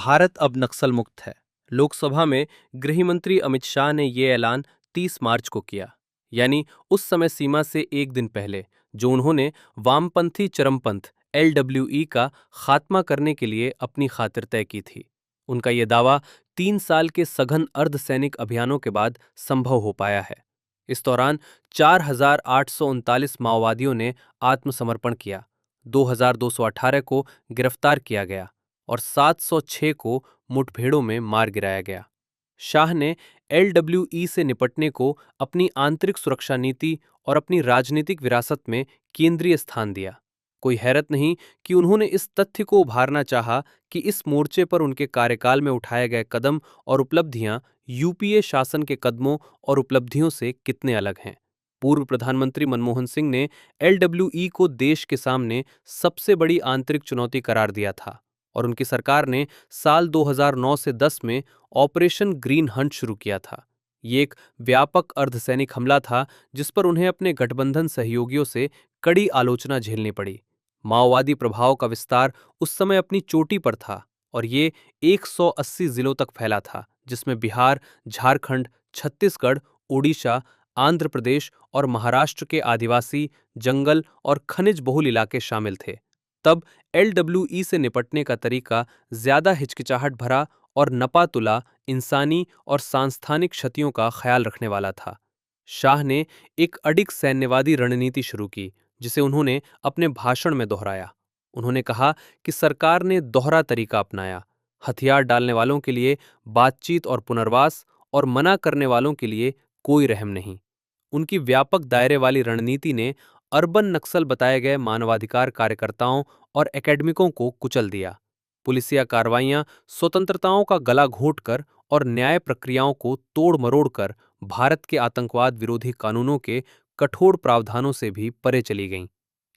भारत अब नक्सल मुक्त है। लोकसभा में गृह मंत्री अमित शाह ने ये ऐलान 30 मार्च को किया, यानी उस समय सीमा से एक दिन पहले जो उन्होंने वामपंथी चरमपंथ एलडब्ल्यूई का खात्मा करने के लिए अपनी खातिर तय की थी। उनका ये दावा 3 साल के सघन अर्धसैनिक अभियानों के बाद संभव हो पाया है। इस दौरान 4,839 माओवादियों ने आत्मसमर्पण किया, 2,218 को गिरफ्तार किया गया और 706 को मुठभेड़ों में मार गिराया गया। शाह ने एलडब्ल्यूई से निपटने को अपनी आंतरिक सुरक्षा नीति और अपनी राजनीतिक विरासत में केंद्रीय स्थान दिया। कोई हैरत नहीं कि उन्होंने इस तथ्य को उभारना चाहा कि इस मोर्चे पर उनके कार्यकाल में उठाए गए कदम और उपलब्धियां यूपीए शासन के कदमों और उपलब्धियों से कितने अलग हैं। पूर्व प्रधानमंत्री मनमोहन सिंह ने एलडब्ल्यूई को देश के सामने सबसे बड़ी आंतरिक चुनौती करार दिया था और उनकी सरकार ने साल 2009 से 10 में ऑपरेशन ग्रीन हंट शुरू किया था। ये एक व्यापक अर्धसैनिक हमला था जिस पर उन्हें अपने गठबंधन सहयोगियों से कड़ी आलोचना झेलनी पड़ी। माओवादी प्रभाव का विस्तार उस समय अपनी चोटी पर था और ये 180 जिलों तक फैला था, जिसमें बिहार, झारखंड, छत्तीसगढ़, ओडिशा, आंध्र प्रदेश और महाराष्ट्र के आदिवासी, जंगल और खनिज बहुल इलाके शामिल थे। तब एलडब्ल्यूई से निपटने का तरीका ज्यादा हिचकिचाहट भरा और नपातुला, इंसानी और सांस्थानिक क्षतियों का ख्याल रखने वाला था। शाह ने एक अडिग सैन्यवादी रणनीति शुरू की, जिसे उन्होंने अपने भाषण में दोहराया। उन्होंने कहा कि सरकार ने दोहरा तरीका अपनाया, हथियार डालने वालों के लिए बातचीत और पुनर्वास और मना करने वालों के लिए कोई रहम नहीं। उनकी व्यापक दायरे वाली रणनीति ने अर्बन नक्सल बताए गए मानवाधिकार कार्यकर्ताओं और एकेडमिकों को कुचल दिया। पुलिसिया कार्रवाइयां स्वतंत्रताओं का गला घोंटकर और न्याय प्रक्रियाओं को तोड़ मरोड़ कर भारत के आतंकवाद विरोधी कानूनों के कठोर प्रावधानों से भी परे चली गईं।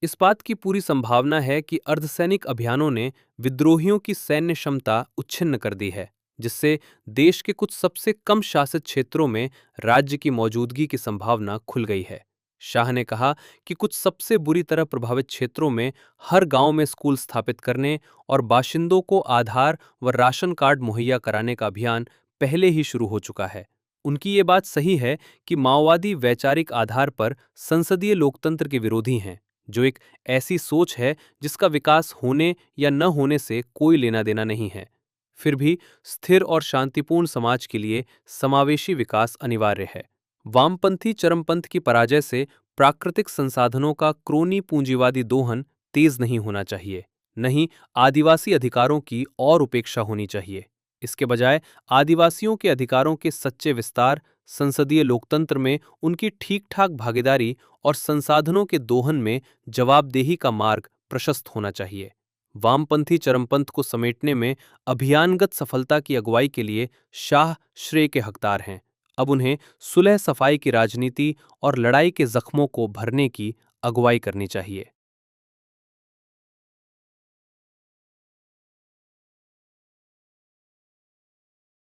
इस बात की पूरी संभावना है कि अर्धसैनिक अभियानों ने विद्रोहियों की सैन्य क्षमता उच्छिन्न कर दी है, जिससे देश के कुछ सबसे कम शासित क्षेत्रों में राज्य की मौजूदगी की संभावना खुल गई है। शाह ने कहा कि कुछ सबसे बुरी तरह प्रभावित क्षेत्रों में हर गांव में स्कूल स्थापित करने और बाशिंदों को आधार व राशन कार्ड मुहैया कराने का अभियान पहले ही शुरू हो चुका है। उनकी ये बात सही है कि माओवादी वैचारिक आधार पर संसदीय लोकतंत्र के विरोधी हैं, जो एक ऐसी सोच है जिसका विकास होने या न होने से कोई लेना देना नहीं है। फिर भी स्थिर और शांतिपूर्ण समाज के लिए समावेशी विकास अनिवार्य है। वामपंथी चरमपंथ की पराजय से प्राकृतिक संसाधनों का क्रोनी पूंजीवादी दोहन तेज नहीं होना चाहिए, नहीं आदिवासी अधिकारों की और उपेक्षा होनी चाहिए। इसके बजाय आदिवासियों के अधिकारों के सच्चे विस्तार, संसदीय लोकतंत्र में उनकी ठीक ठाक भागीदारी और संसाधनों के दोहन में जवाबदेही का मार्ग प्रशस्त होना चाहिए। वामपंथी चरमपंथ को समेटने में अभियानगत सफलता की अगुवाई के लिए शाह श्रेय के हकदार हैं। अब उन्हें सुलह सफाई की राजनीति और लड़ाई के जख्मों को भरने की अगुवाई करनी चाहिए।